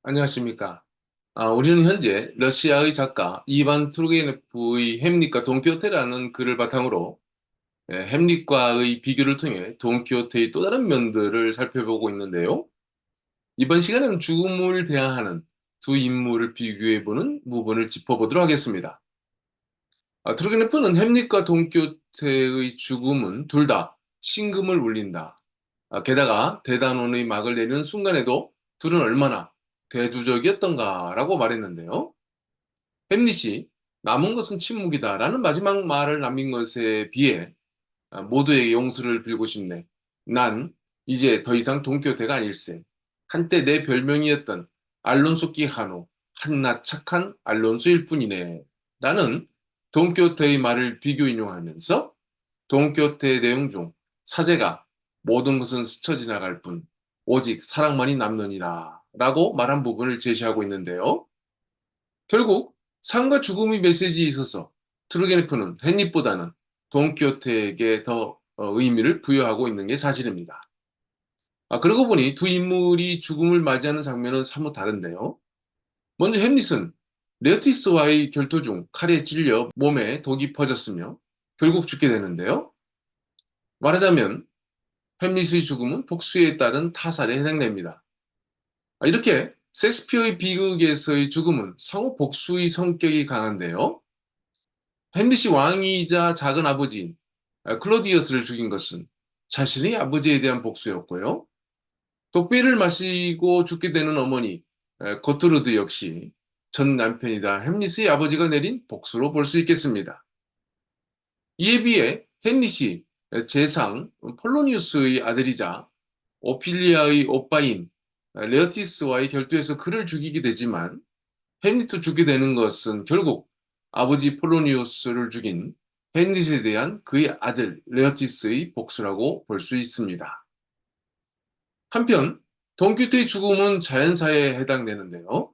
안녕하십니까. 우리는 현재 러시아의 작가 이반 투르게네프의 햄릿과 돈키호테라는 글을 바탕으로 햄릿과의 비교를 통해 돈키호테의 또 다른 면들을 살펴보고 있는데요. 이번 시간에는 죽음을 대하하는 두 인물을 비교해보는 부분을 짚어보도록 하겠습니다. 투르게네프는 햄릿과 돈키호테의 죽음은 둘 다 신금을 울린다. 게다가 대단원의 막을 내리는 순간에도 둘은 얼마나 대두적이었던가라고 말했는데요. 햄릿이 남은 것은 침묵이다라는 마지막 말을 남긴 것에 비해 모두에게 용서를 빌고 싶네. 난 이제 더 이상 돈키호테가 아닐세. 한때 내 별명이었던 알론소 끼하노, 한낱 착한 알론소일 뿐이네. 라는 돈키호테의 말을 비교 인용하면서 돈키호테의 내용 중 사제가 모든 것은 스쳐 지나갈 뿐 오직 사랑만이 남느니라 라고 말한 부분을 제시하고 있는데요. 결국 삶과 죽음의 메시지에 있어서 트루게네프는 헨릿보다는 돈키호테에게 더 의미를 부여하고 있는 게 사실입니다. 그러고 보니 두 인물이 죽음을 맞이하는 장면은 사뭇 다른데요. 먼저 햄릿은 레어티스와의 결투 중 칼에 찔려 몸에 독이 퍼졌으며 결국 죽게 되는데요. 말하자면 햄릿의 죽음은 복수에 따른 타살에 해당됩니다. 이렇게 셰익스피어의 비극에서의 죽음은 상호 복수의 성격이 강한데요. 햄릿이 왕이자 작은 아버지인 클로디어스를 죽인 것은 자신의 아버지에 대한 복수였고요. 독배를 마시고 죽게 되는 어머니 거트루드 역시 전 남편이다 햄릿의 아버지가 내린 복수로 볼 수 있겠습니다. 이에 비해 햄릿이 재상 폴로니우스의 아들이자 오피리아의 오빠인 레어티스와의 결투에서 그를 죽이게 되지만 햄릿도 죽게 되는 것은 결국 아버지 폴로니우스를 죽인 햄릿에 대한 그의 아들 레어티스의 복수라고 볼 수 있습니다. 한편 돈키호테의 죽음은 자연사에 해당되는데요.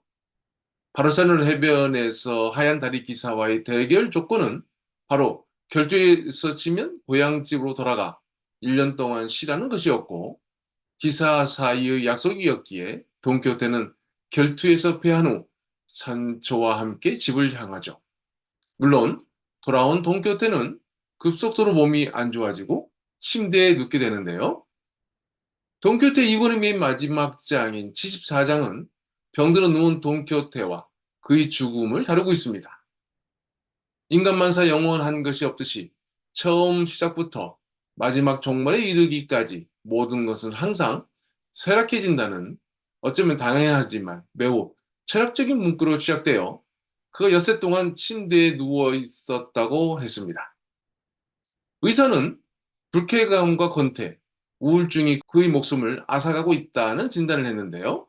바르사르 해변에서 하얀 다리 기사와의 대결 조건은 바로 결투에서 지면 고향집으로 돌아가 1년 동안 쉬라는 것이었고 기사 사이의 약속이었기에 돈키호테는 결투에서 패한 후 산초와 함께 집을 향하죠. 물론 돌아온 돈키호테는 급속도로 몸이 안 좋아지고 침대에 눕게 되는데요. 돈키호테 이번의 맨 마지막 장인 74장은 병들어 누운 돈키호테와 그의 죽음을 다루고 있습니다. 인간만사 영원한 것이 없듯이 처음 시작부터 마지막 종말에 이르기까지 모든 것은 항상 쇠락해진다는 어쩌면 당연하지만 매우 철학적인 문구로 시작되어 그가 엿새 동안 침대에 누워 있었다고 했습니다. 의사는 불쾌감과 권태, 우울증이 그의 목숨을 앗아가고 있다는 진단을 했는데요.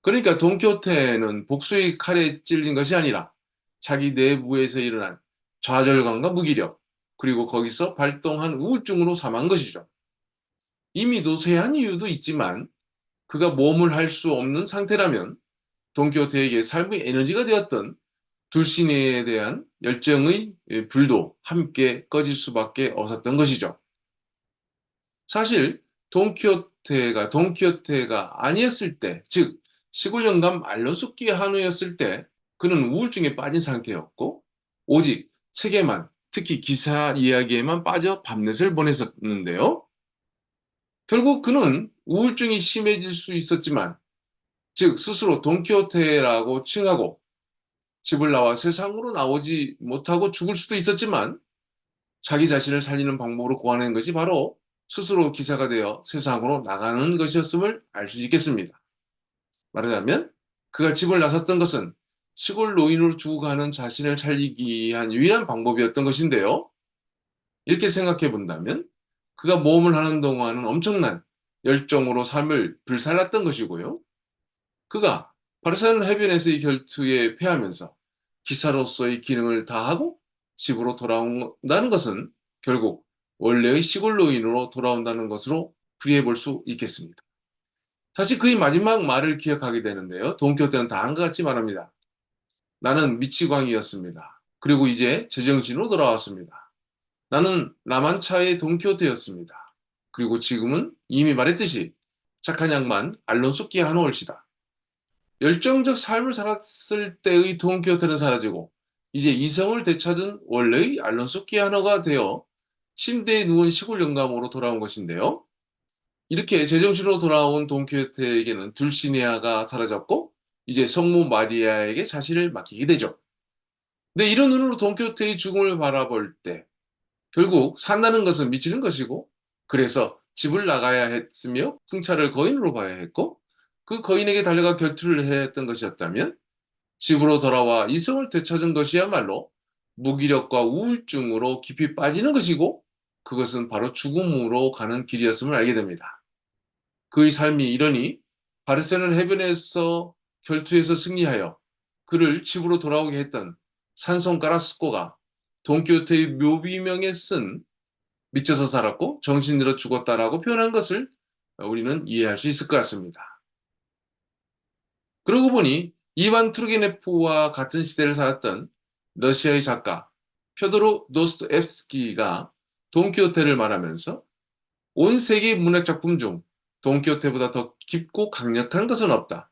그러니까 돈키호테는 복수의 칼에 찔린 것이 아니라 자기 내부에서 일어난 좌절감과 무기력, 그리고 거기서 발동한 우울증으로 사망한 것이죠. 이미 노쇠한 이유도 있지만 그가 몸을 할 수 없는 상태라면 돈키호테에게 삶의 에너지가 되었던 둘신에 대한 열정의 불도 함께 꺼질 수밖에 없었던 것이죠. 사실 돈키호테가 아니었을 때, 즉 시골 영감 알론소끼의 한우였을 때 그는 우울증에 빠진 상태였고 오직 책에만, 특히 기사 이야기에만 빠져 밤낮을 보냈었는데요. 결국 그는 우울증이 심해질 수 있었지만, 즉 스스로 돈키호테라고 칭하고 집을 나와 세상으로 나오지 못하고 죽을 수도 있었지만 자기 자신을 살리는 방법으로 고안한 것이 바로 스스로 기사가 되어 세상으로 나가는 것이었음을 알 수 있겠습니다. 말하자면 그가 집을 나섰던 것은 시골 노인으로 죽어가는 자신을 살리기 위한 유일한 방법이었던 것인데요. 이렇게 생각해 본다면 그가 모험을 하는 동안은 엄청난 열정으로 삶을 불살랐던 것이고요. 그가 바르셀로나 해변에서의 결투에 패하면서 기사로서의 기능을 다하고 집으로 돌아온다는 것은 결국 원래의 시골 노인으로 돌아온다는 것으로 풀이해 볼 수 있겠습니다. 다시 그의 마지막 말을 기억하게 되는데요. 돈키호테는 다음과 같이 말합니다. 나는 미치광이었습니다. 그리고 이제 제정신으로 돌아왔습니다. 나는 라만차의 돈키호테였습니다. 그리고 지금은 이미 말했듯이 착한 양반 알론소 끼하노올시다. 열정적 삶을 살았을 때의 돈키호테는 사라지고 이제 이성을 되찾은 원래의 알론소 끼아노가 되어 침대에 누운 시골 영감으로 돌아온 것인데요. 이렇게 제정신으로 돌아온 돈키호테에게는 둘시네아가 사라졌고 이제 성모 마리아에게 자신을 맡기게 되죠. 근데 이런 눈으로 돈키호테의 죽음을 바라볼 때 결국 산다는 것은 미치는 것이고 그래서 집을 나가야 했으며 풍차를 거인으로 봐야 했고 그 거인에게 달려가 결투를 해야 했던 것이었다면 집으로 돌아와 이성을 되찾은 것이야말로 무기력과 우울증으로 깊이 빠지는 것이고 그것은 바로 죽음으로 가는 길이었음을 알게 됩니다. 그의 삶이 이러니 바르셀론 해변에서 결투에서 승리하여 그를 집으로 돌아오게 했던 산송 까라스코가 돈키호테의 묘비명에 쓴 미쳐서 살았고 정신들어 죽었다라고 표현한 것을 우리는 이해할 수 있을 것 같습니다. 그러고 보니 이반 투르게네프와 같은 시대를 살았던 러시아의 작가 표도르 도스토옙스키가 돈키호테를 말하면서 온 세계 문학 작품 중 돈키호테보다 더 깊고 강력한 것은 없다.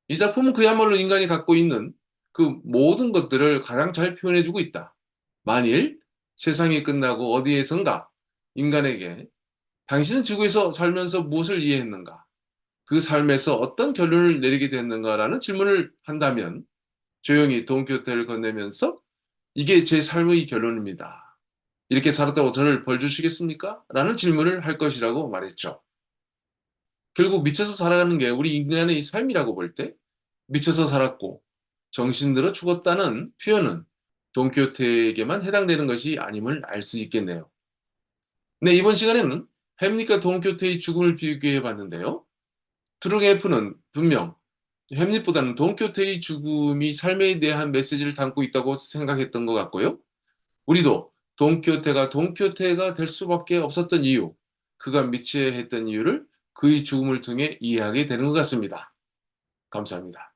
이 작품은 그야말로 인간이 갖고 있는 그 모든 것들을 가장 잘 표현해주고 있다. 만일 세상이 끝나고 어디에선가 인간에게 당신은 지구에서 살면서 무엇을 이해했는가? 그 삶에서 어떤 결론을 내리게 됐는가라는 질문을 한다면 조용히 돈키호테를 건네면서 이게 제 삶의 결론입니다. 이렇게 살았다고 저를 벌 주시겠습니까? 라는 질문을 할 것이라고 말했죠. 결국 미쳐서 살아가는 게 우리 인간의 삶이라고 볼 때 미쳐서 살았고 정신들어 죽었다는 표현은 돈키호테에게만 해당되는 것이 아님을 알 수 있겠네요. 네, 이번 시간에는 햄릿과 돈키호테의 죽음을 비교해 봤는데요. 트루게프는 분명 햄릿보다는 돈키호테의 죽음이 삶에 대한 메시지를 담고 있다고 생각했던 것 같고요. 우리도 돈키호테가 돈키호테가 될 수밖에 없었던 이유, 그가 미치야 했던 이유를 그의 죽음을 통해 이해하게 되는 것 같습니다. 감사합니다.